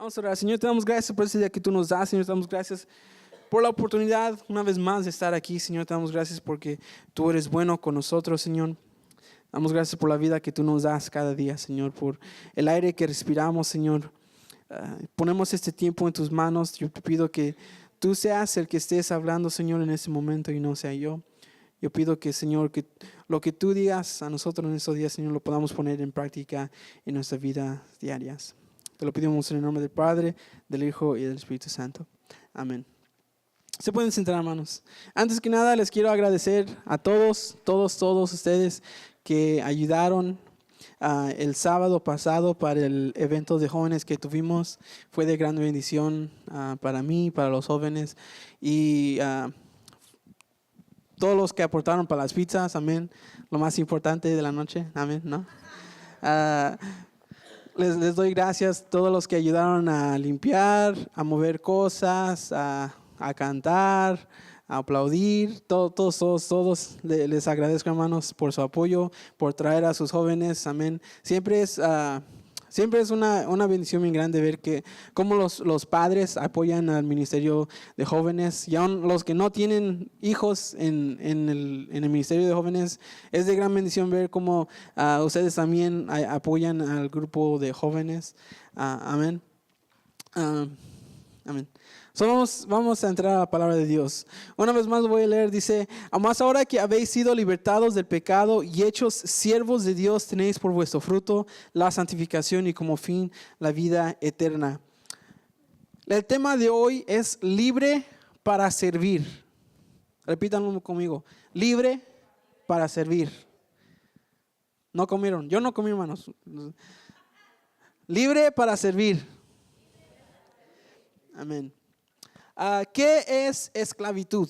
Vamos a orar. Señor, te damos gracias por ese día que tú nos das. Señor, te damos gracias por la oportunidad una vez más de estar aquí. Señor, te damos gracias porque tú eres bueno con nosotros, Señor. Damos gracias por la vida que tú nos das cada día, Señor, por el aire que respiramos, Señor. Ponemos este tiempo en tus manos. Yo te pido que tú seas el que estés hablando, Señor, en este momento y no sea yo. Yo pido que, Señor, que lo que tú digas a nosotros en estos días, Señor, lo podamos poner en práctica en nuestras vidas diarias. Te lo pedimos en el nombre del Padre, del Hijo y del Espíritu Santo. Amén. Se pueden sentar, hermanos. Antes que nada, les quiero agradecer a todos ustedes que ayudaron el sábado pasado para el evento de jóvenes que tuvimos. Fue de gran bendición para mí, para los jóvenes y todos los que aportaron para las pizzas. Amén. Lo más importante de la noche. Amén, ¿no? Les doy gracias a todos los que ayudaron a limpiar, a mover cosas, a cantar, a aplaudir. Todos les agradezco, hermanos, por su apoyo, por traer a sus jóvenes. Amén. Siempre es una bendición muy grande ver que cómo los padres apoyan al ministerio de jóvenes, y aún los que no tienen hijos en el ministerio de jóvenes. Es de gran bendición ver cómo ustedes también apoyan al grupo de jóvenes. Amén. Amén. So vamos a entrar a la palabra de Dios. Una vez más voy a leer, dice: Mas ahora que habéis sido libertados del pecado y hechos siervos de Dios, tenéis por vuestro fruto la santificación y como fin la vida eterna. El tema de hoy es libre para servir. Repítanlo conmigo: libre para servir. ¿No comieron? Yo no comí, hermanos. Libre para servir. Amén. ¿Qué es esclavitud?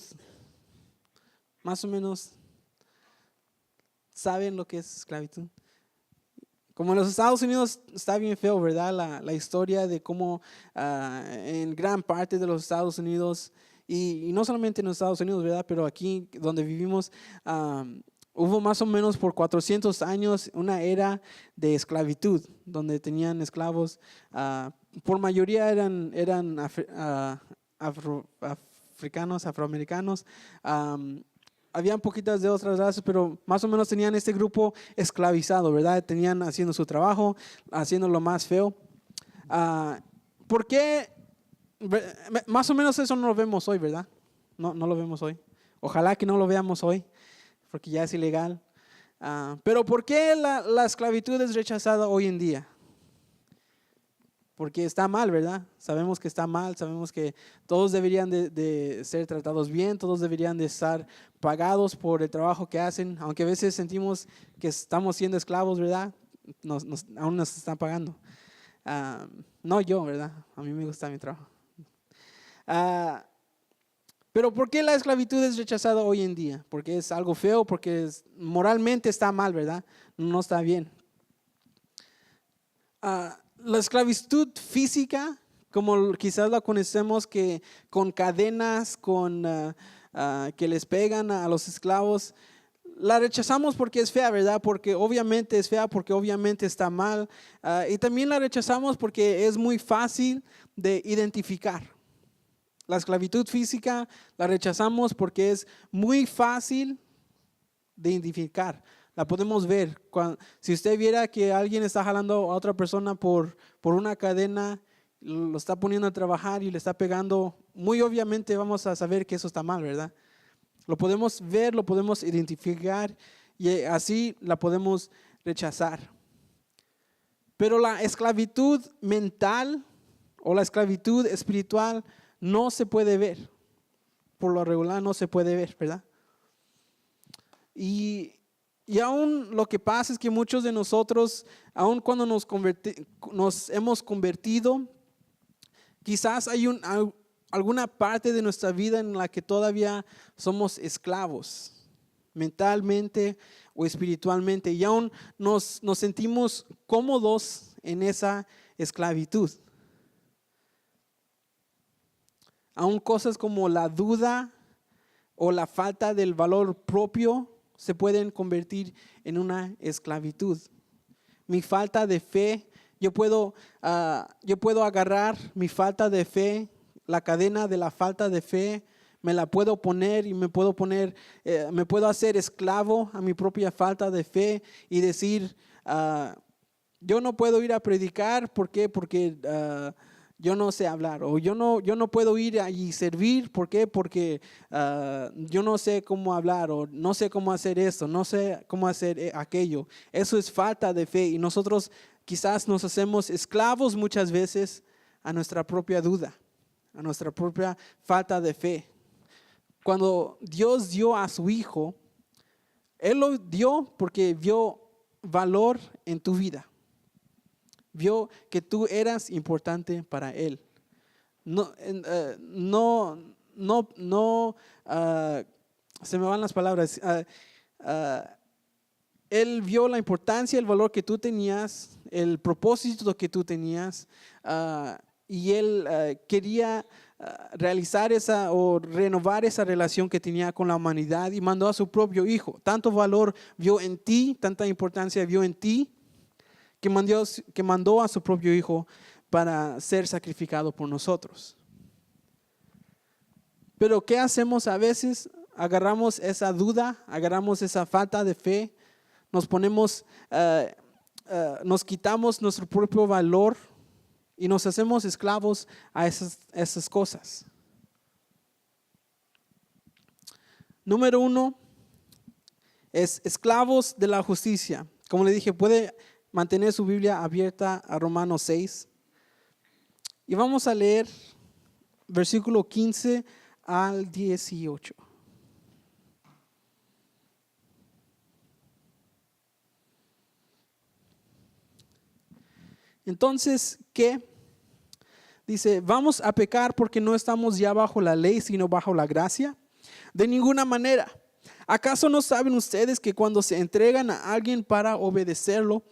Más o menos, ¿saben lo que es esclavitud? Como en los Estados Unidos está bien feo, ¿verdad? La historia de cómo en gran parte de los Estados Unidos, y no solamente en los Estados Unidos, ¿verdad? Pero aquí donde vivimos, hubo más o menos por 400 años una era de esclavitud, donde tenían esclavos. Por mayoría eran afroamericanos. Habían poquitas de otras razas, pero más o menos tenían este grupo esclavizado, ¿verdad? Tenían haciendo su trabajo, haciendo lo más feo. ¿Por qué? Más o menos eso no lo vemos hoy, ¿verdad? No lo vemos hoy. Ojalá que no lo veamos hoy, porque ya es ilegal. Pero ¿por qué la esclavitud es rechazada hoy en día? Porque está mal, ¿verdad? Sabemos que está mal, sabemos que todos deberían de ser tratados bien, todos deberían de estar pagados por el trabajo que hacen, aunque a veces sentimos que estamos siendo esclavos, ¿verdad? Aún nos están pagando. No yo, ¿verdad? A mí me gusta mi trabajo. Pero ¿por qué la esclavitud es rechazada hoy en día? Porque es algo feo, porque moralmente está mal, ¿verdad? No está bien. La esclavitud física, como quizás la conocemos, que con cadenas, que les pegan a los esclavos, la rechazamos porque es fea, ¿verdad? Porque obviamente es fea, porque obviamente está mal. Y también la rechazamos porque es muy fácil de identificar. La esclavitud física la rechazamos porque es muy fácil de identificar. La podemos ver. Si usted viera que alguien está jalando a otra persona por una cadena, lo está poniendo a trabajar y le está pegando, muy obviamente vamos a saber que eso está mal, ¿verdad? Lo podemos ver, lo podemos identificar y así la podemos rechazar. Pero la esclavitud mental o la esclavitud espiritual no se puede ver. Por lo regular no se puede ver, ¿verdad? Y aún lo que pasa es que muchos de nosotros, aún cuando nos hemos convertido, quizás hay alguna parte de nuestra vida en la que todavía somos esclavos, mentalmente o espiritualmente, y aún nos sentimos cómodos en esa esclavitud. Aún cosas como la duda o la falta del valor propio se pueden convertir en una esclavitud. Mi falta de fe, yo puedo agarrar mi falta de fe, la cadena de la falta de fe, me la puedo poner y me puedo hacer esclavo a mi propia falta de fe y decir, yo no puedo ir a predicar. ¿Por qué? Porque yo no sé hablar, o yo no puedo ir y servir. ¿Por qué? Porque yo no sé cómo hablar, o no sé cómo hacer esto, no sé cómo hacer aquello. Eso es falta de fe, y nosotros quizás nos hacemos esclavos muchas veces a nuestra propia duda, a nuestra propia falta de fe. Cuando Dios dio a su Hijo, Él lo dio porque vio valor en tu vida. Vio que tú eras importante para Él. Se me van las palabras. Él vio la importancia, el valor que tú tenías, el propósito que tú tenías, y Él quería realizar o renovar esa relación que tenía con la humanidad, y mandó a su propio Hijo. Tanto valor vio en ti, tanta importancia vio en ti, que mandó a su propio Hijo para ser sacrificado por nosotros. Pero ¿qué hacemos a veces? Agarramos esa duda, agarramos esa falta de fe, nos quitamos nuestro propio valor y nos hacemos esclavos a esas cosas. Número 1 es esclavos de la justicia. Como le dije, puede mantener su Biblia abierta a Romanos 6. Y vamos a leer versículo 15 al 18. Entonces, ¿qué? Dice, ¿vamos a pecar porque no estamos ya bajo la ley, sino bajo la gracia? De ninguna manera. ¿Acaso no saben ustedes que cuando se entregan a alguien para obedecerlo,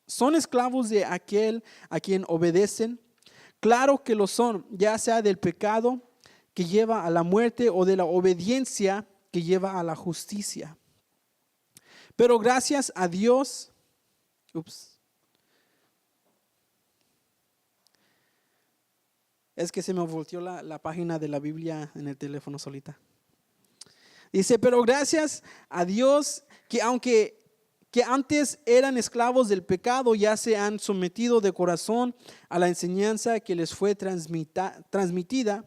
son esclavos de aquel a quien obedecen? Claro que lo son, ya sea del pecado que lleva a la muerte o de la obediencia que lleva a la justicia. Pero gracias a Dios, es que se me volteó la página de la Biblia en el teléfono solita. Dice, pero gracias a Dios que antes eran esclavos del pecado, ya se han sometido de corazón a la enseñanza que les fue transmitida.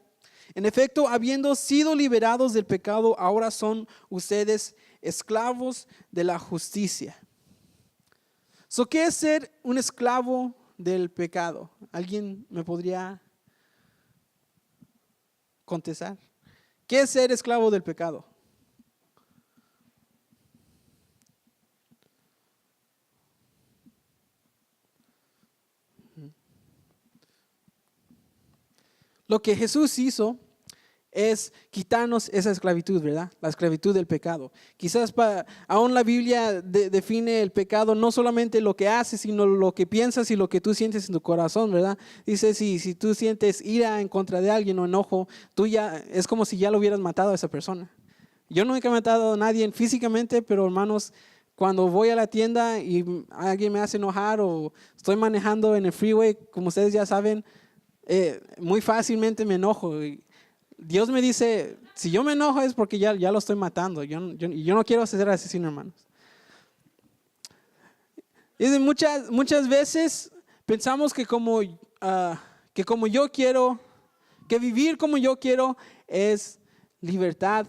En efecto, habiendo sido liberados del pecado, ahora son ustedes esclavos de la justicia. ¿Qué es ser un esclavo del pecado? ¿Alguien me podría contestar? ¿Qué es ser esclavo del pecado? Lo que Jesús hizo es quitarnos esa esclavitud, ¿verdad? La esclavitud del pecado. Quizás aún la Biblia define el pecado no solamente lo que haces, sino lo que piensas y lo que tú sientes en tu corazón, ¿verdad? Dice, si tú sientes ira en contra de alguien o enojo, es como si ya lo hubieras matado a esa persona. Yo nunca he matado a nadie físicamente, pero hermanos, cuando voy a la tienda y alguien me hace enojar o estoy manejando en el freeway, como ustedes ya saben, muy fácilmente me enojo. Dios me dice, si yo me enojo es porque ya lo estoy matando. Yo no quiero ser asesino, hermanos. Y muchas veces pensamos que como yo quiero, que vivir como yo quiero es libertad.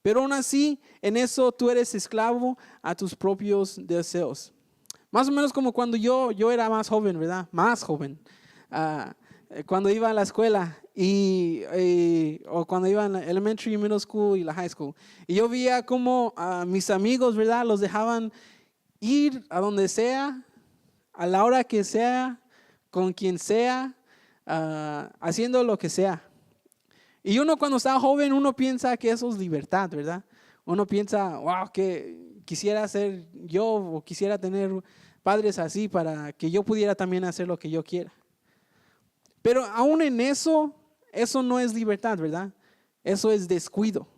Pero aún así, en eso tú eres esclavo a tus propios deseos. Más o menos como cuando yo era más joven, ¿verdad? Más joven. Cuando iba a la escuela o cuando iba en la elementary, middle school y la high school. Y yo veía como mis amigos, ¿verdad? Los dejaban ir a donde sea, a la hora que sea, con quien sea, haciendo lo que sea. Y uno cuando está joven, uno piensa que eso es libertad, ¿verdad? Uno piensa, wow, que quisiera ser yo o quisiera tener padres así para que yo pudiera también hacer lo que yo quiera. Pero aún en eso no es libertad, ¿verdad? Eso es descuido,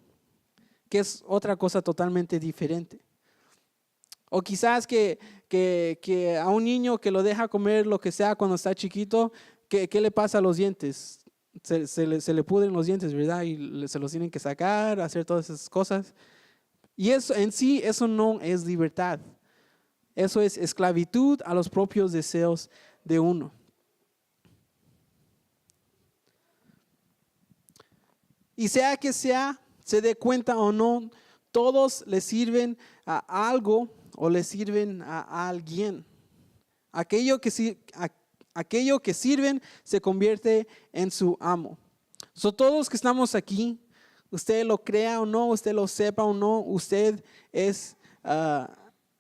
que es otra cosa totalmente diferente. O quizás que a un niño que lo deja comer lo que sea cuando está chiquito, ¿qué le pasa a los dientes? Se le pudren los dientes, ¿verdad? Y se los tienen que sacar, hacer todas esas cosas. Y eso en sí, eso no es libertad. Eso es esclavitud a los propios deseos de uno. Y sea que sea, se dé cuenta o no, todos le sirven a algo o le sirven a alguien. Aquello que sirven se convierte en su amo. Todos que estamos aquí, usted lo crea o no, usted lo sepa o no, usted es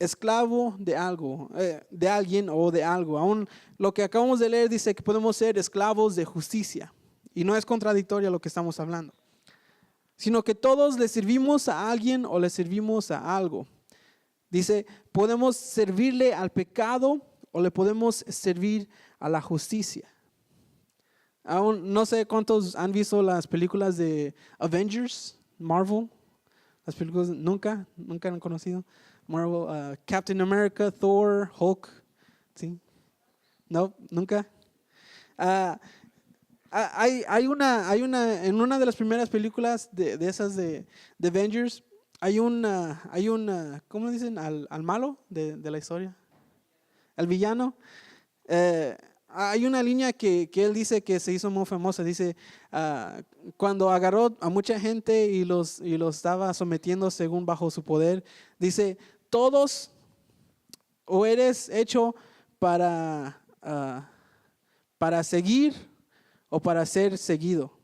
esclavo de algo, de alguien o de algo. Aún lo que acabamos de leer dice que podemos ser esclavos de justicia. Y no es contradictorio lo que estamos hablando, sino que todos le servimos a alguien o le servimos a algo. Dice, podemos servirle al pecado o le podemos servir a la justicia. Aún no sé cuántos han visto las películas de Avengers, Marvel. Las películas nunca han conocido. Marvel, Captain America, Thor, Hulk. ¿Sí? No, nunca. En una de las primeras películas de esas de Avengers, hay una, ¿cómo dicen? Al malo de la historia, al villano. Hay una línea que él dice que se hizo muy famosa. Dice, cuando agarró a mucha gente y los estaba sometiendo según bajo su poder, dice, todos o eres hecho para seguir o para ser seguido.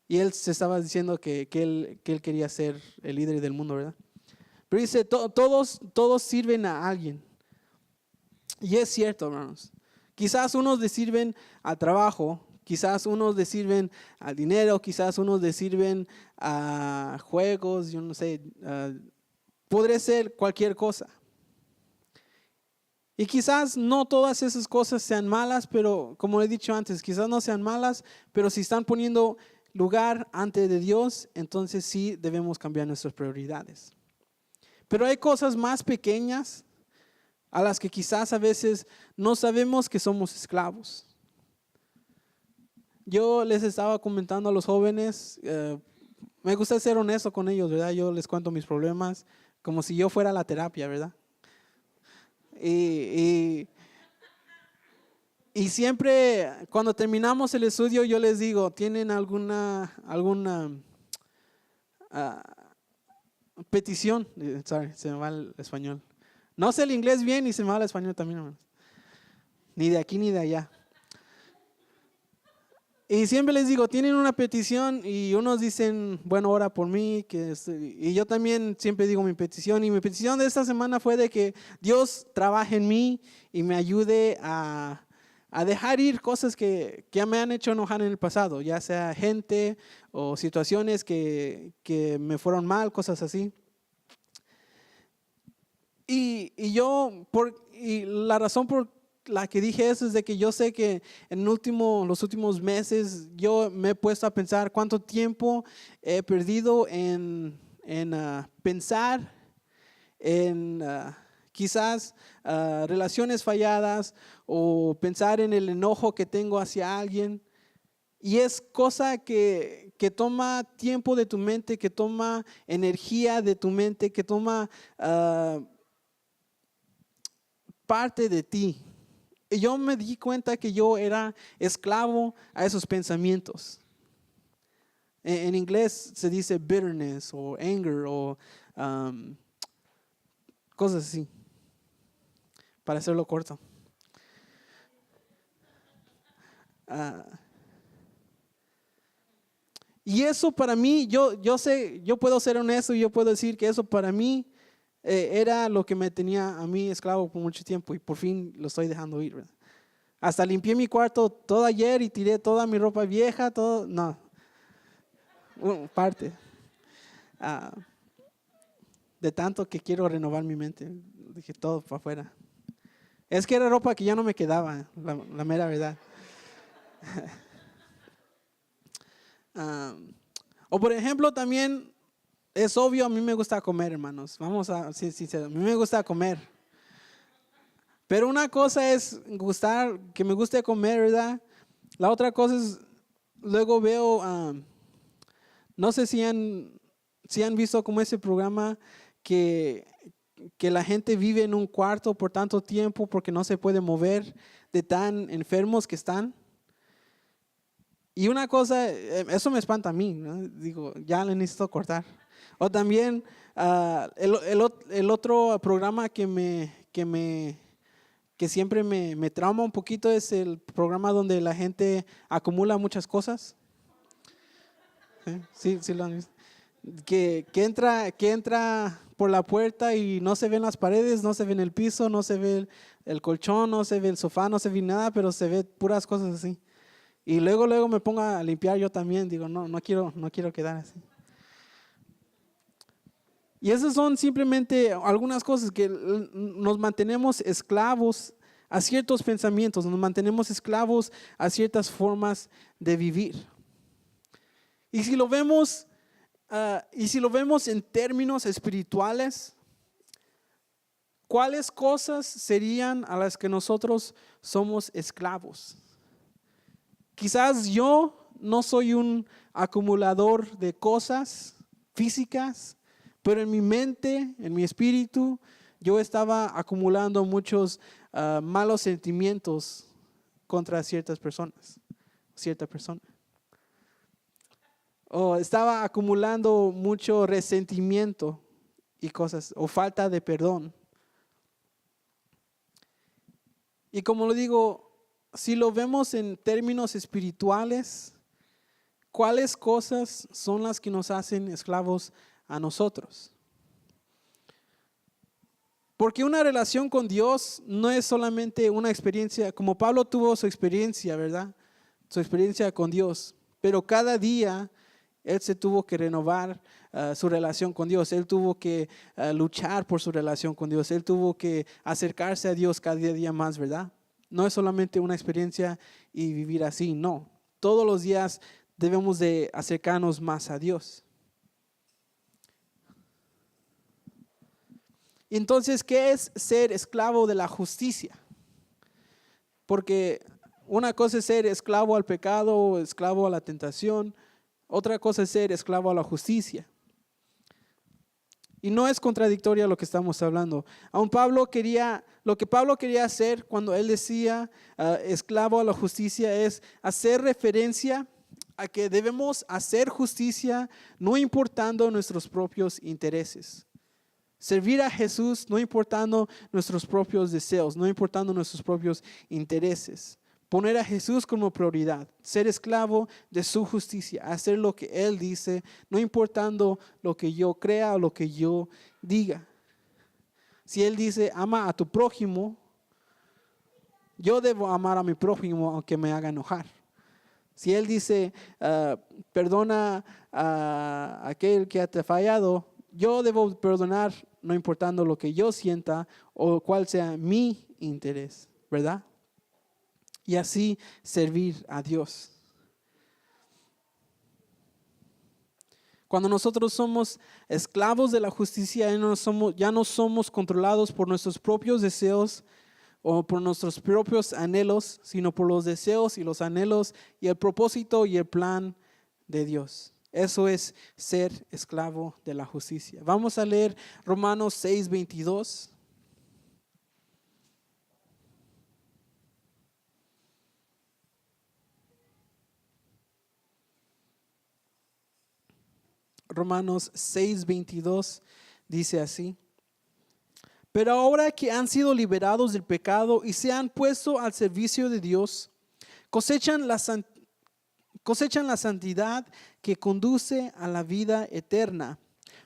Y él se estaba diciendo que él quería ser el líder del mundo, ¿verdad? Pero dice, todos sirven a alguien. Y es cierto, hermanos. Quizás unos le sirven al trabajo, quizás unos le sirven al dinero, quizás unos le sirven a juegos, yo no sé, podría ser cualquier cosa. Y quizás no todas esas cosas sean malas, pero como he dicho antes, quizás no sean malas, pero si están poniendo lugar ante de Dios, entonces sí debemos cambiar nuestras prioridades. Pero hay cosas más pequeñas a las que quizás a veces no sabemos que somos esclavos. Yo les estaba comentando a los jóvenes, me gusta ser honesto con ellos, ¿verdad? Yo les cuento mis problemas como si yo fuera la terapia, ¿verdad? Y siempre cuando terminamos el estudio yo les digo, ¿tienen alguna petición? Sorry, se me va el español. No sé el inglés bien y se me va el español también, hermanos. Ni de aquí ni de allá. Y siempre les digo, ¿tienen una petición? Y unos dicen, bueno, ora por mí. Y yo también siempre digo mi petición. Y mi petición de esta semana fue de que Dios trabaje en mí y me ayude a dejar ir cosas que me han hecho enojar en el pasado, ya sea gente o situaciones que me fueron mal, cosas así. Y la razón por la que dije eso es de que yo sé que en los últimos meses yo me he puesto a pensar cuánto tiempo he perdido en pensar en quizás relaciones falladas o pensar en el enojo que tengo hacia alguien. Y es cosa que toma tiempo de tu mente, que toma energía de tu mente, que toma parte de ti. Y yo me di cuenta que yo era esclavo a esos pensamientos. En inglés se dice bitterness o anger o cosas así, para hacerlo corto. Y eso para mí, yo sé, yo puedo ser honesto y yo puedo decir que eso para mí era lo que me tenía a mí esclavo por mucho tiempo y por fin lo estoy dejando ir, ¿verdad? Hasta limpié mi cuarto todo ayer y tiré toda mi ropa vieja, todo, no, parte. De tanto que quiero renovar mi mente, dije todo para afuera. Es que era ropa que ya no me quedaba, la mera verdad. O por ejemplo también es obvio, a mí me gusta comer, hermanos. A mí me gusta comer. Pero una cosa es que me guste comer, ¿verdad? La otra cosa es, luego veo, no sé si han visto como ese programa que, que la gente vive en un cuarto por tanto tiempo porque no se puede mover de tan enfermos que están. Y una cosa, eso me espanta a mí, ¿no? Digo, ya le necesito cortar. O también el otro programa que siempre me trauma un poquito es el programa donde la gente acumula muchas cosas. Sí lo han visto. Que entra por la puerta y no se ven las paredes, no se ve el piso, no se ve el colchón, no se ve el sofá, no se ve nada, pero se ve puras cosas así. Y luego me pongo a limpiar yo también, digo, no quiero quedar así. Y esas son simplemente algunas cosas que nos mantenemos esclavos a ciertos pensamientos, nos mantenemos esclavos a ciertas formas de vivir. Y si lo vemos en términos espirituales, ¿cuáles cosas serían a las que nosotros somos esclavos? Quizás yo no soy un acumulador de cosas físicas, pero en mi mente, en mi espíritu, yo estaba acumulando muchos malos sentimientos contra cierta persona. O estaba acumulando mucho resentimiento y cosas, o falta de perdón. Y como lo digo, si lo vemos en términos espirituales, ¿cuáles cosas son las que nos hacen esclavos a nosotros? Porque una relación con Dios no es solamente una experiencia, como Pablo tuvo su experiencia, ¿verdad? Su experiencia con Dios. Pero cada día él se tuvo que renovar su relación con Dios. Él tuvo que luchar por su relación con Dios. Él tuvo que acercarse a Dios cada día más, ¿verdad? No es solamente una experiencia y vivir así, no. Todos los días debemos de acercarnos más a Dios. Entonces, ¿qué es ser esclavo de la justicia? Porque una cosa es ser esclavo al pecado, esclavo a la tentación. Otra cosa es ser esclavo a la justicia. Y no es contradictoria lo que estamos hablando. Lo que Pablo quería hacer cuando él decía esclavo a la justicia es hacer referencia a que debemos hacer justicia no importando nuestros propios intereses. Servir a Jesús no importando nuestros propios deseos, no importando nuestros propios intereses. Poner a Jesús como prioridad, ser esclavo de su justicia, hacer lo que Él dice, no importando lo que yo crea o lo que yo diga. Si Él dice, ama a tu prójimo, yo debo amar a mi prójimo aunque me haga enojar. Si Él dice, perdona a aquel que te ha fallado, yo debo perdonar no importando lo que yo sienta o cuál sea mi interés, ¿verdad? Y así servir a Dios. Cuando nosotros somos esclavos de la justicia, ya no somos controlados por nuestros propios deseos o por nuestros propios anhelos, sino por los deseos y los anhelos y el propósito y el plan de Dios. Eso es ser esclavo de la justicia. Vamos a leer Romanos 6:22. Romanos 6:22 dice así: pero ahora que han sido liberados del pecado y se han puesto al servicio de Dios, cosechan la santidad que conduce a la vida eterna.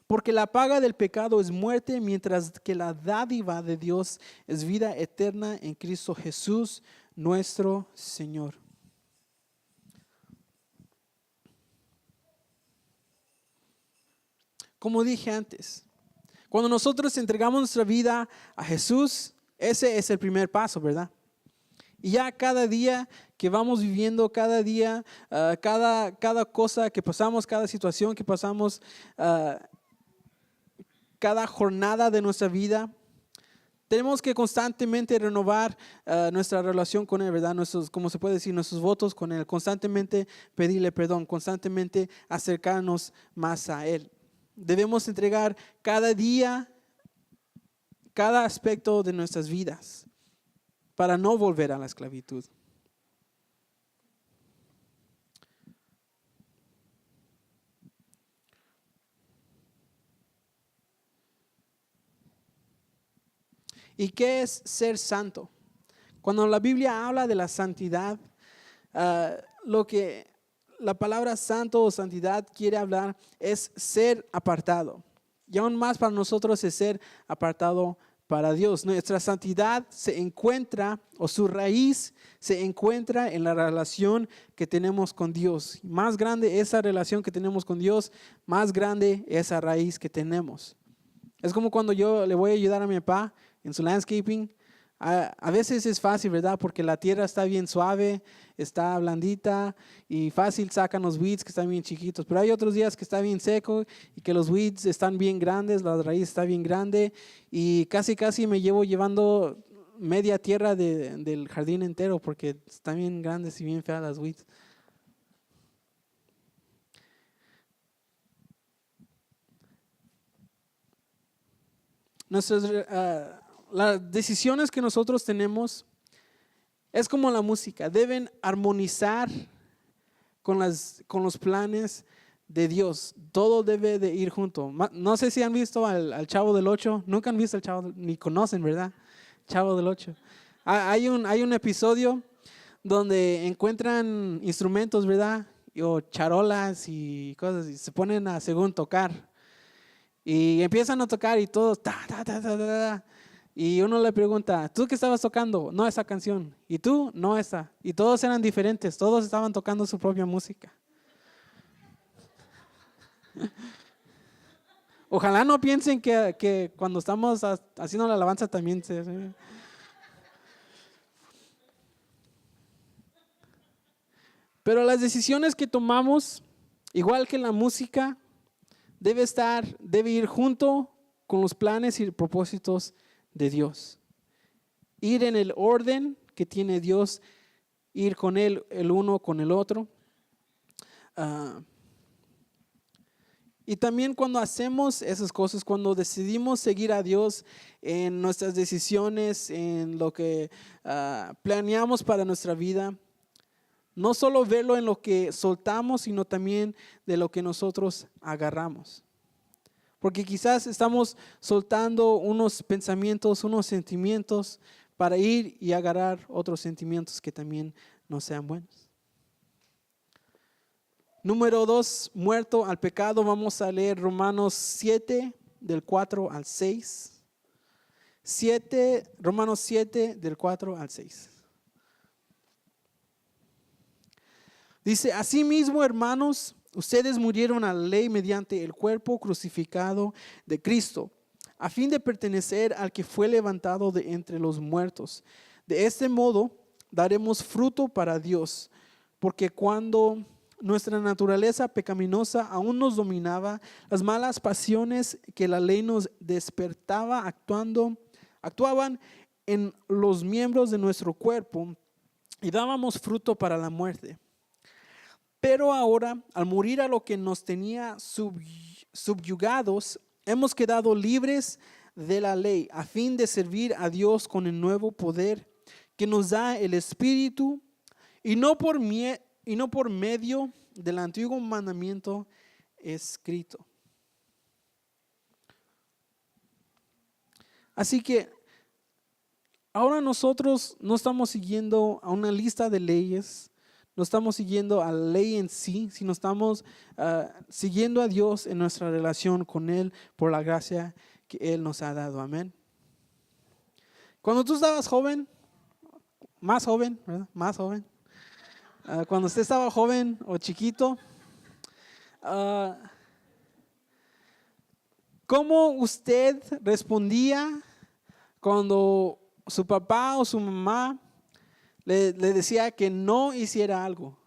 Porque la paga del pecado es muerte, mientras que la dádiva de Dios es vida eterna en Cristo Jesús, nuestro Señor. Como dije antes, cuando nosotros entregamos nuestra vida a Jesús, ese es el primer paso, ¿verdad? Y ya cada día que vamos viviendo, cada día, cada cosa que pasamos, cada situación que pasamos, cada jornada de nuestra vida, Tenemos que constantemente renovar nuestra relación con Él, ¿verdad? Como se puede decir, nuestros votos con Él. Constantemente pedirle perdón, constantemente acercarnos más a Él. Debemos entregar cada día, cada aspecto de nuestras vidas para no volver a la esclavitud. ¿Y qué es ser santo? Cuando la Biblia habla de la santidad, lo que la palabra santo o santidad quiere hablar es ser apartado. Y aún más para nosotros es ser apartado para Dios. Nuestra santidad se encuentra, o su raíz se encuentra en la relación que tenemos con Dios. Más grande esa relación que tenemos con Dios, más grande esa raíz que tenemos. Es como cuando yo le voy a ayudar a mi papá en su landscaping. A veces es fácil, ¿verdad? Porque la tierra está bien suave, está blandita y fácil sacan los weeds que están bien chiquitos. Pero hay otros días que está bien seco y que los weeds están bien grandes, la raíz está bien grande y casi me llevando media tierra del jardín entero porque están bien grandes y bien feas las weeds. Las decisiones que nosotros tenemos es como la música, deben armonizar con los planes de Dios. Todo debe de ir junto. No sé si han visto al Chavo del Ocho, nunca han visto al Chavo, ni conocen, ¿verdad? Chavo del Ocho. Hay un episodio donde encuentran instrumentos, ¿verdad? O charolas y cosas, y se ponen a según tocar. Y empiezan a tocar y todos, y uno le pregunta, ¿tú qué estabas tocando? No, esa canción. ¿Y tú? No, esa. Y todos eran diferentes, todos estaban tocando su propia música. Ojalá no piensen que cuando estamos haciendo la alabanza también se... Pero las decisiones que tomamos, igual que la música, debe ir junto con los planes y propósitos de Dios. Ir en el orden que tiene Dios, ir con Él, el uno con el otro. Y también cuando hacemos esas cosas, cuando decidimos seguir a Dios en nuestras decisiones, en lo que planeamos para nuestra vida, no solo verlo en lo que soltamos, sino también de lo que nosotros agarramos. Porque quizás estamos soltando unos pensamientos, unos sentimientos para ir y agarrar otros sentimientos que también no sean buenos. Número 2, muerto al pecado. Vamos a leer Romanos 7, del 4 al 6. Romanos 7, del 4 al 6. Dice, asimismo, hermanos, ustedes murieron a la ley mediante el cuerpo crucificado de Cristo, a fin de pertenecer al que fue levantado de entre los muertos. De este modo daremos fruto para Dios, porque cuando nuestra naturaleza pecaminosa aún nos dominaba, las malas pasiones que la ley nos despertaba actuaban en los miembros de nuestro cuerpo y dábamos fruto para la muerte. Pero ahora, al morir a lo que nos tenía subyugados, hemos quedado libres de la ley, a fin de servir a Dios con el nuevo poder que nos da el Espíritu, y no por medio del antiguo mandamiento escrito. Así que ahora nosotros no estamos siguiendo a una lista de leyes, no estamos siguiendo a la ley en sí, sino estamos siguiendo a Dios en nuestra relación con Él por la gracia que Él nos ha dado. Amén. Cuando tú estabas joven, más joven, ¿verdad? Más joven. Cuando usted estaba joven o chiquito, ¿cómo usted respondía cuando su papá o su mamá le decía que no hiciera algo?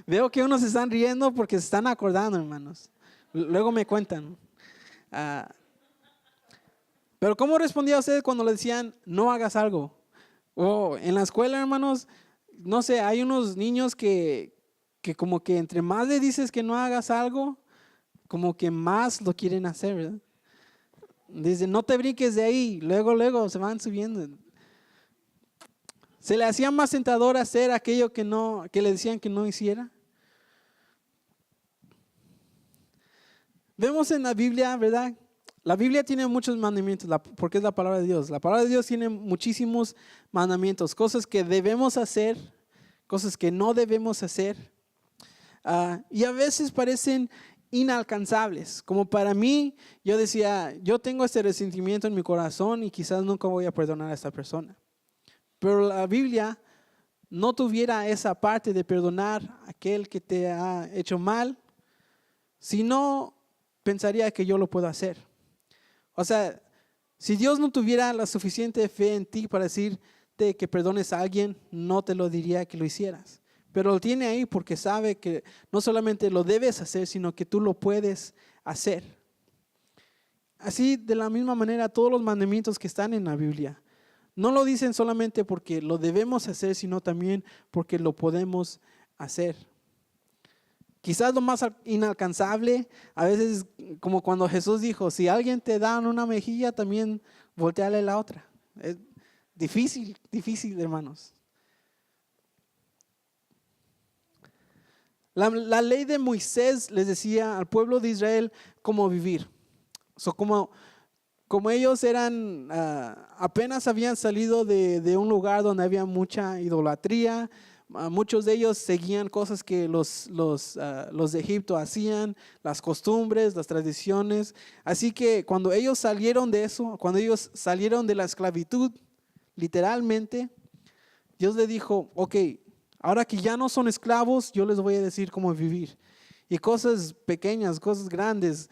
Veo que unos se están riendo porque se están acordando, hermanos. Luego me cuentan. Ah, pero ¿cómo respondía usted cuando le decían no hagas algo? O en la escuela, hermanos, no sé, hay unos niños que como que entre más le dices que no hagas algo, como que más lo quieren hacer, ¿verdad? Dicen, no te brinques de ahí, luego se van subiendo. Se le hacía más tentador hacer aquello que le decían que no hiciera. Vemos en la Biblia, ¿verdad? La Biblia tiene muchos mandamientos porque es la palabra de Dios. La palabra de Dios tiene muchísimos mandamientos, cosas que debemos hacer, cosas que no debemos hacer. Y a veces parecen inalcanzables. Como para mí, yo decía, yo tengo este resentimiento en mi corazón y quizás nunca voy a perdonar a esta persona. Pero la Biblia no tuviera esa parte de perdonar a aquel que te ha hecho mal, si no, pensaría que yo lo puedo hacer. O sea, si Dios no tuviera la suficiente fe en ti para decirte que perdones a alguien, no te lo diría que lo hicieras. Pero lo tiene ahí porque sabe que no solamente lo debes hacer, sino que tú lo puedes hacer. Así, de la misma manera, todos los mandamientos que están en la Biblia, no lo dicen solamente porque lo debemos hacer, sino también porque lo podemos hacer. Quizás lo más inalcanzable, a veces como cuando Jesús dijo, si alguien te da una mejilla, también volteale la otra. Es difícil, hermanos. La ley de Moisés les decía al pueblo de Israel cómo vivir. Como ellos eran, apenas habían salido de un lugar donde había mucha idolatría, muchos de ellos seguían cosas que los de Egipto hacían, las costumbres, las tradiciones. Así que cuando ellos salieron de eso, cuando ellos salieron de la esclavitud, literalmente, Dios les dijo, ok, ahora que ya no son esclavos, yo les voy a decir cómo vivir. Y cosas pequeñas, cosas grandes.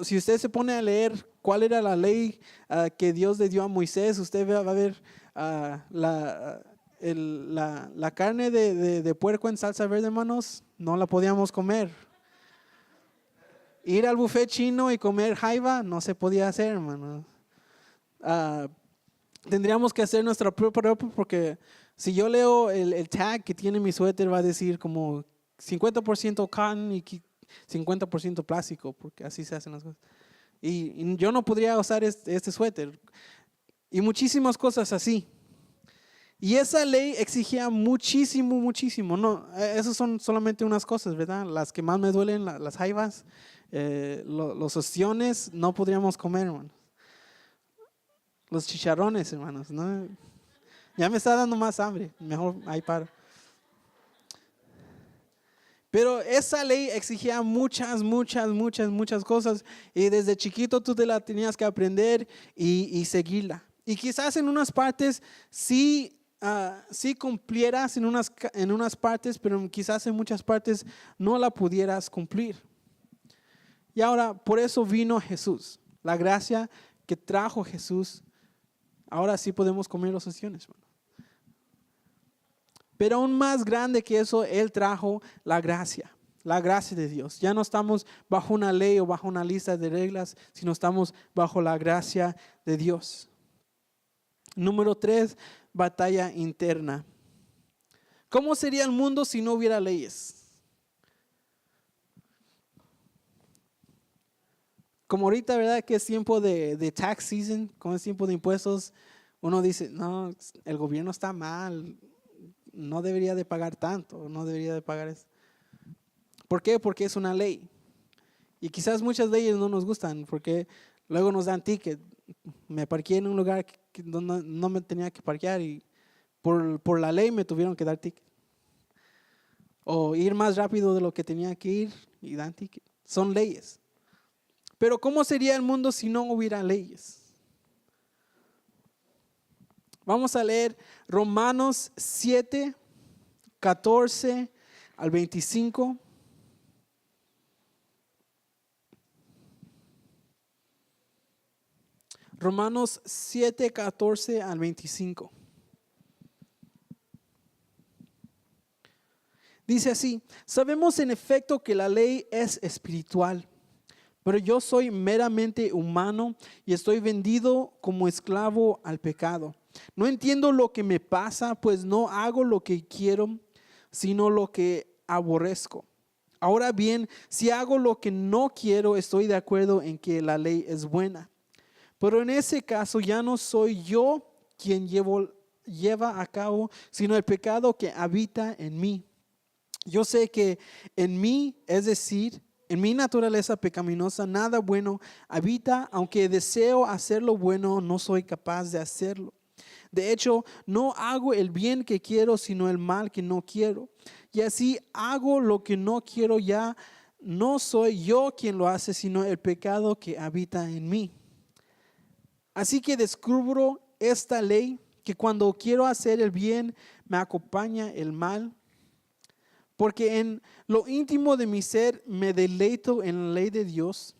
Si usted se pone a leer cuál era la ley que Dios le dio a Moisés, usted va a ver la carne de puerco en salsa verde, hermanos, no la podíamos comer. Ir al buffet chino y comer jaiba no se podía hacer, hermanos. Tendríamos que hacer nuestra propia, porque si yo leo el tag que tiene mi suéter, va a decir como 50% cotton y 50% plástico, porque así se hacen las cosas. Y yo no podría usar este suéter. Y muchísimas cosas así. Y esa ley exigía muchísimo. No, esas son solamente unas cosas, ¿verdad? Las que más me duelen, las jaivas, los ostiones, no podríamos comer, hermanos. Los chicharrones, hermanos, ¿no? Ya me está dando más hambre. Mejor ahí paro. Pero esa ley exigía muchas cosas. Y desde chiquito tú te la tenías que aprender y seguirla. Y quizás en unas partes sí cumplieras en unas partes, pero quizás en muchas partes no la pudieras cumplir. Y ahora, por eso vino Jesús. La gracia que trajo Jesús. Ahora sí podemos comer las opciones, hermano. Pero aún más grande que eso, Él trajo la gracia de Dios. Ya no estamos bajo una ley o bajo una lista de reglas, sino estamos bajo la gracia de Dios. Número 3, batalla interna. ¿Cómo sería el mundo si no hubiera leyes? Como ahorita, ¿verdad? Que es tiempo de tax season, como es tiempo de impuestos, uno dice, no, el gobierno está mal, no debería de pagar tanto, no debería de pagar eso. ¿Por qué? Porque es una ley. Y quizás muchas leyes no nos gustan, porque luego nos dan ticket. Me parqué en un lugar donde no me tenía que parquear y por la ley me tuvieron que dar ticket. O ir más rápido de lo que tenía que ir y dan ticket. Son leyes. Pero ¿cómo sería el mundo si no hubiera leyes? Vamos a leer Romanos 7, 14 al 25. Romanos 7, 14 al 25. Dice así: sabemos en efecto que la ley es espiritual, pero yo soy meramente humano y estoy vendido como esclavo al pecado. No entiendo lo que me pasa, pues no hago lo que quiero, sino lo que aborrezco. Ahora bien, si hago lo que no quiero, estoy de acuerdo en que la ley es buena. Pero en ese caso ya no soy yo quien lleva a cabo, sino el pecado que habita en mí. Yo sé que en mí, es decir, en mi naturaleza pecaminosa, nada bueno habita, aunque deseo hacer lo bueno, no soy capaz de hacerlo. De hecho, no hago el bien que quiero, sino el mal que no quiero. Y así hago lo que no quiero, ya no soy yo quien lo hace, sino el pecado que habita en mí. Así que descubro esta ley, que cuando quiero hacer el bien, me acompaña el mal. Porque en lo íntimo de mi ser me deleito en la ley de Dios,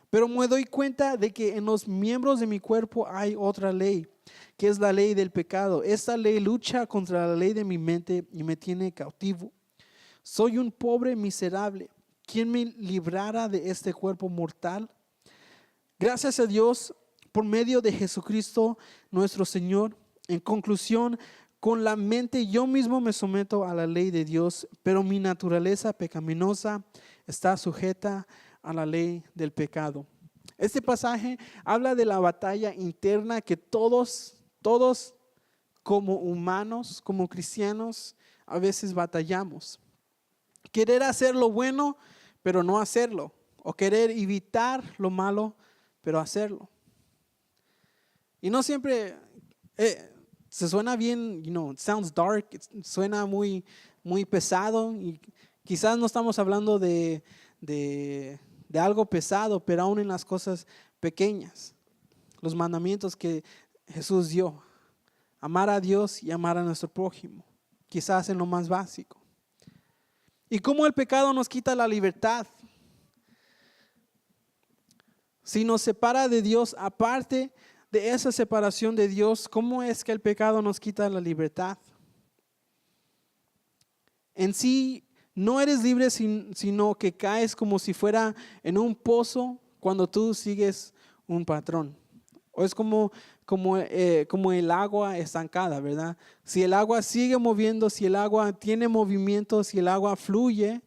pero me doy cuenta de que en los miembros de mi cuerpo hay otra ley, que es la ley del pecado. Esta ley lucha contra la ley de mi mente y me tiene cautivo. Soy un pobre miserable. ¿Quién me librará de este cuerpo mortal? Gracias a Dios por medio de Jesucristo nuestro Señor. En conclusión, con la mente yo mismo me someto a la ley de Dios, pero mi naturaleza pecaminosa está sujeta a la ley del pecado. Este pasaje habla de la batalla interna que todos como humanos, como cristianos, a veces batallamos. Querer hacer lo bueno, pero no hacerlo. O querer evitar lo malo, pero hacerlo. Y no siempre se suena bien, it sounds dark, suena muy pesado. Y quizás no estamos hablando de algo pesado, pero aún en las cosas pequeñas. Los mandamientos que Jesús dio. Amar a Dios y amar a nuestro prójimo. Quizás en lo más básico. Y cómo el pecado nos quita la libertad. Si nos separa de Dios, aparte de esa separación de Dios, ¿cómo es que el pecado nos quita la libertad? En sí, no eres libre sino que caes como si fuera en un pozo cuando tú sigues un patrón. O es como el agua estancada, ¿verdad? Si el agua sigue moviendo, si el agua tiene movimiento, si el agua fluye,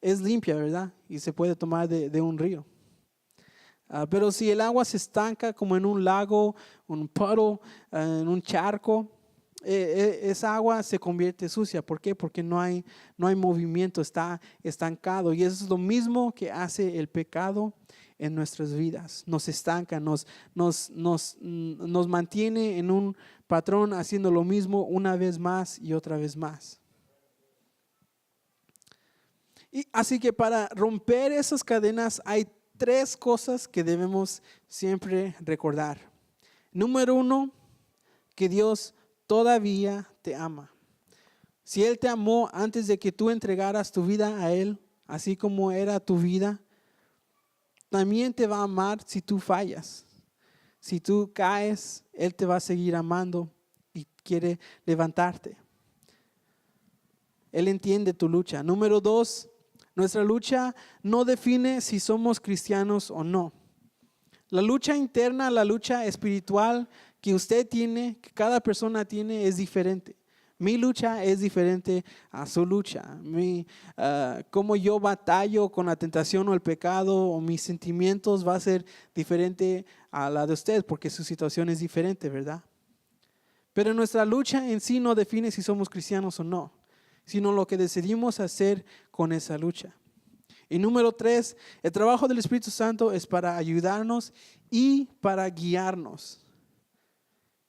es limpia, ¿verdad? Y se puede tomar de un río. Pero si el agua se estanca como en un lago, un puddle, en un charco, esa agua se convierte sucia. ¿Por qué? Porque no hay movimiento, está estancado. Y eso es lo mismo que hace el pecado en nuestras vidas. Nos estanca, nos mantiene en un patrón haciendo lo mismo una vez más y otra vez más. Y así que para romper esas cadenas hay 3 cosas que debemos siempre recordar. Número 1, que Dios todavía te ama. Si Él te amó antes de que tú entregaras tu vida a Él, así como era tu vida, también te va a amar si tú fallas. Si tú caes, Él te va a seguir amando y quiere levantarte. Él entiende tu lucha. Número 2, nuestra lucha no define si somos cristianos o no. La lucha interna, la lucha espiritual que usted tiene, que cada persona tiene, es diferente. Mi lucha es diferente a su lucha. Cómo yo batallo con la tentación o el pecado o mis sentimientos va a ser diferente a la de usted porque su situación es diferente, ¿verdad? Pero nuestra lucha en sí no define si somos cristianos o no, sino lo que decidimos hacer con esa lucha. Y número 3, el trabajo del Espíritu Santo es para ayudarnos y para guiarnos.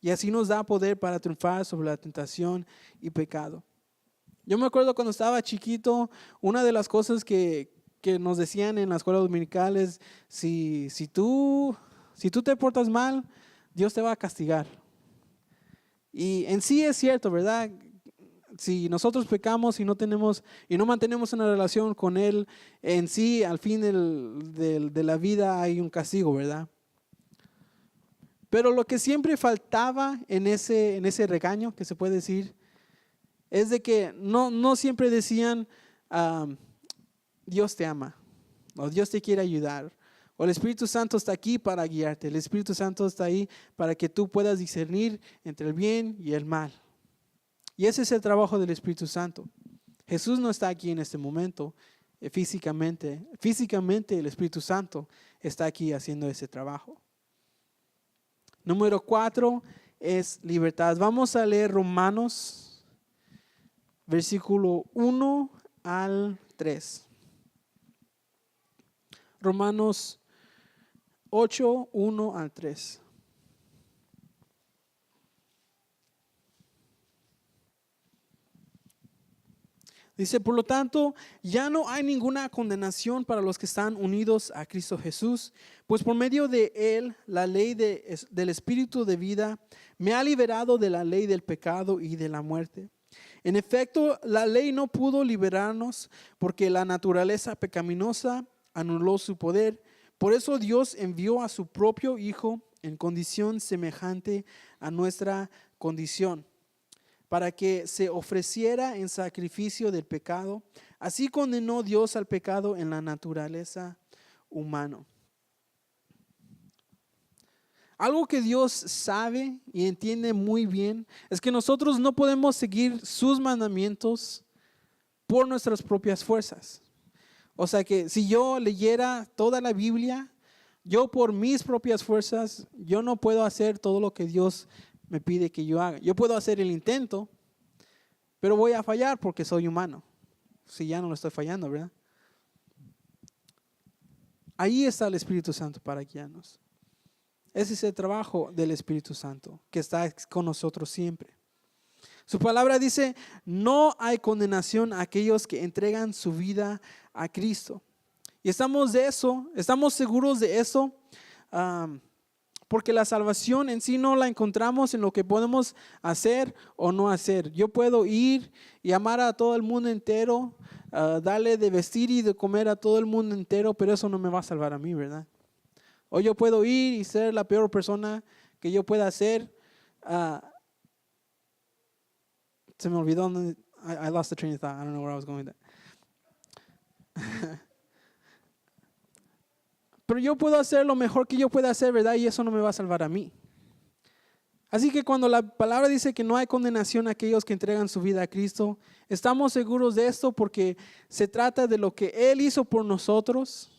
Y así nos da poder para triunfar sobre la tentación y pecado. Yo me acuerdo cuando estaba chiquito, una de las cosas que nos decían en la escuela dominical es, si tú te portas mal, Dios te va a castigar. Y en sí es cierto, ¿verdad? Si nosotros pecamos y no mantenemos una relación con Él, en sí, al fin de la vida hay un castigo, ¿verdad? Pero lo que siempre faltaba en ese regaño, que se puede decir, es de que no siempre decían, Dios te ama, o Dios te quiere ayudar, o el Espíritu Santo está aquí para guiarte, el Espíritu Santo está ahí para que tú puedas discernir entre el bien y el mal. Y ese es el trabajo del Espíritu Santo. Jesús no está aquí en este momento físicamente. Físicamente el Espíritu Santo está aquí haciendo ese trabajo. Número 4 es libertad. Vamos a leer Romanos, versículo 1 al 3. Romanos 8, 1 al 3. Dice, por lo tanto, ya no hay ninguna condenación para los que están unidos a Cristo Jesús, pues por medio de Él, la ley del Espíritu de vida me ha liberado de la ley del pecado y de la muerte. En efecto, la ley no pudo liberarnos porque la naturaleza pecaminosa anuló su poder. Por eso Dios envió a su propio Hijo en condición semejante a nuestra condición, para que se ofreciera en sacrificio del pecado. Así condenó Dios al pecado en la naturaleza humana. Algo que Dios sabe y entiende muy bien es que nosotros no podemos seguir sus mandamientos por nuestras propias fuerzas. O sea que si yo leyera toda la Biblia, yo por mis propias fuerzas, yo no puedo hacer todo lo que Dios me pide que yo haga. Yo puedo hacer el intento, pero voy a fallar porque soy humano. Si ya no lo estoy fallando, ¿verdad? Ahí está el Espíritu Santo para guiarnos. Ese es el trabajo del Espíritu Santo, que está con nosotros siempre. Su palabra dice, no hay condenación a aquellos que entregan su vida a Cristo. Y estamos seguros de eso, porque la salvación en sí no la encontramos en lo que podemos hacer o no hacer. Yo puedo ir y amar a todo el mundo entero, darle de vestir y de comer a todo el mundo entero, pero eso no me va a salvar a mí, ¿verdad? O yo puedo ir y ser la peor persona que yo pueda ser. Se me olvidó. I lost the train of thought. I don't know where I was going with that. Pero yo puedo hacer lo mejor que yo pueda hacer, ¿verdad? Y eso no me va a salvar a mí. Así que cuando la palabra dice que no hay condenación a aquellos que entregan su vida a Cristo, estamos seguros de esto porque se trata de lo que Él hizo por nosotros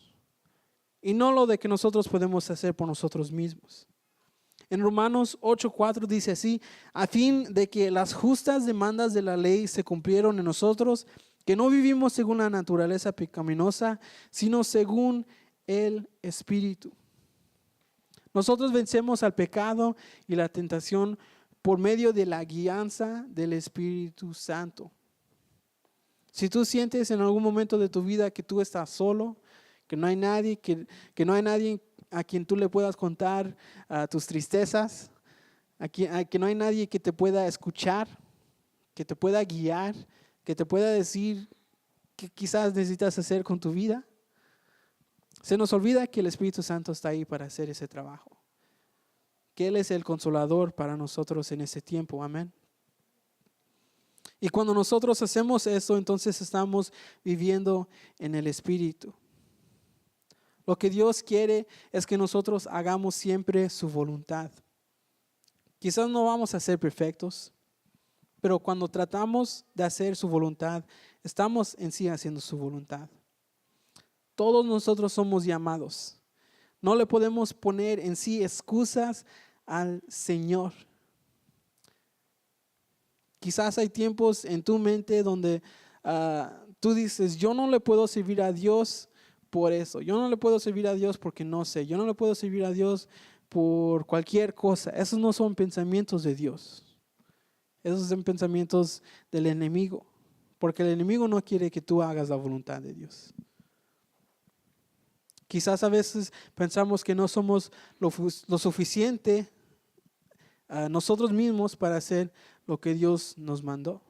y no lo de que nosotros podemos hacer por nosotros mismos. En Romanos 8:4 dice así, a fin de que las justas demandas de la ley se cumplieron en nosotros, que no vivimos según la naturaleza pecaminosa, sino según el Espíritu. Nosotros vencemos al pecado y la tentación por medio de la guianza del Espíritu Santo. Si tú sientes en algún momento de tu vida que tú estás solo, que no hay nadie, que no hay nadie a quien tú le puedas contar tus tristezas, que no hay nadie que te pueda escuchar, que te pueda guiar, que te pueda decir qué quizás necesitas hacer con tu vida, se nos olvida que el Espíritu Santo está ahí para hacer ese trabajo, que Él es el consolador para nosotros en ese tiempo, amén. Y cuando nosotros hacemos eso, entonces estamos viviendo en el Espíritu. Lo que Dios quiere es que nosotros hagamos siempre su voluntad. Quizás no vamos a ser perfectos, pero cuando tratamos de hacer su voluntad, estamos en sí haciendo su voluntad. Todos nosotros somos llamados. No le podemos poner en sí excusas al Señor. Quizás hay tiempos en tu mente donde tú dices, yo no le puedo servir a Dios por eso. Yo no le puedo servir a Dios porque no sé. Yo no le puedo servir a Dios por cualquier cosa. Esos no son pensamientos de Dios. Esos son pensamientos del enemigo. Porque el enemigo no quiere que tú hagas la voluntad de Dios. Quizás a veces pensamos que no somos lo suficiente nosotros mismos para hacer lo que Dios nos mandó.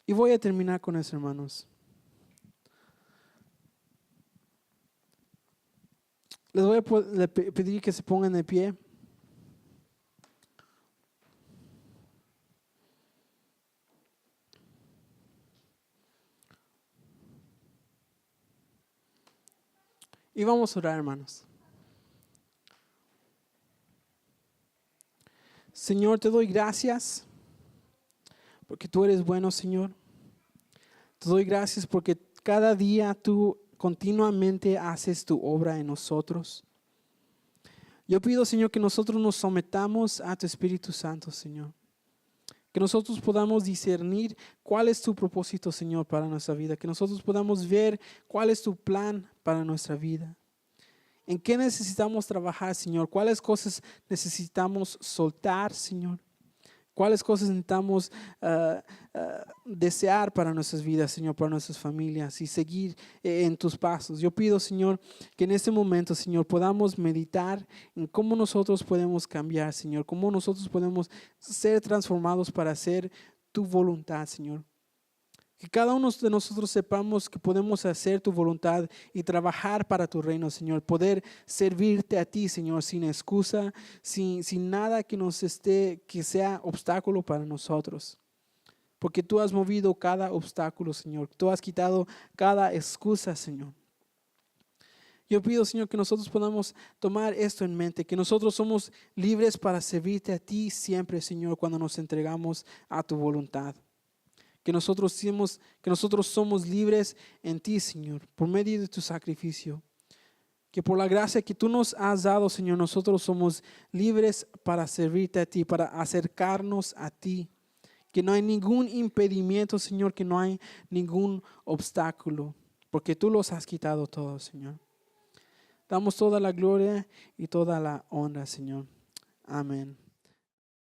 Y voy a terminar con eso, hermanos. Les voy a pedir que se pongan de pie. Y vamos a orar, hermanos. Señor, te doy gracias porque tú eres bueno, Señor. Te doy gracias porque cada día tú continuamente haces tu obra en nosotros. Yo pido, Señor, que nosotros nos sometamos a tu Espíritu Santo, Señor. Que nosotros podamos discernir cuál es tu propósito, Señor, para nuestra vida. Que nosotros podamos ver cuál es tu plan para nuestra vida. ¿En qué necesitamos trabajar, Señor? ¿Cuáles cosas necesitamos soltar, Señor? ¿Cuáles cosas necesitamos desear para nuestras vidas, Señor, para nuestras familias y seguir en tus pasos? Yo pido, Señor, que en este momento, Señor, podamos meditar en cómo nosotros podemos cambiar, Señor, cómo nosotros podemos ser transformados para hacer tu voluntad, Señor. Que cada uno de nosotros sepamos que podemos hacer tu voluntad y trabajar para tu reino, Señor. Poder servirte a ti, Señor, sin excusa, sin nada que sea obstáculo para nosotros. Porque tú has movido cada obstáculo, Señor. Tú has quitado cada excusa, Señor. Yo pido, Señor, que nosotros podamos tomar esto en mente, que nosotros somos libres para servirte a ti siempre, Señor, cuando nos entregamos a tu voluntad. Que nosotros somos libres en ti, Señor, por medio de tu sacrificio. Que por la gracia que tú nos has dado, Señor, nosotros somos libres para servirte a ti, para acercarnos a ti. Que no hay ningún impedimento, Señor, que no hay ningún obstáculo, porque tú los has quitado todos, Señor. Damos toda la gloria y toda la honra, Señor. Amén.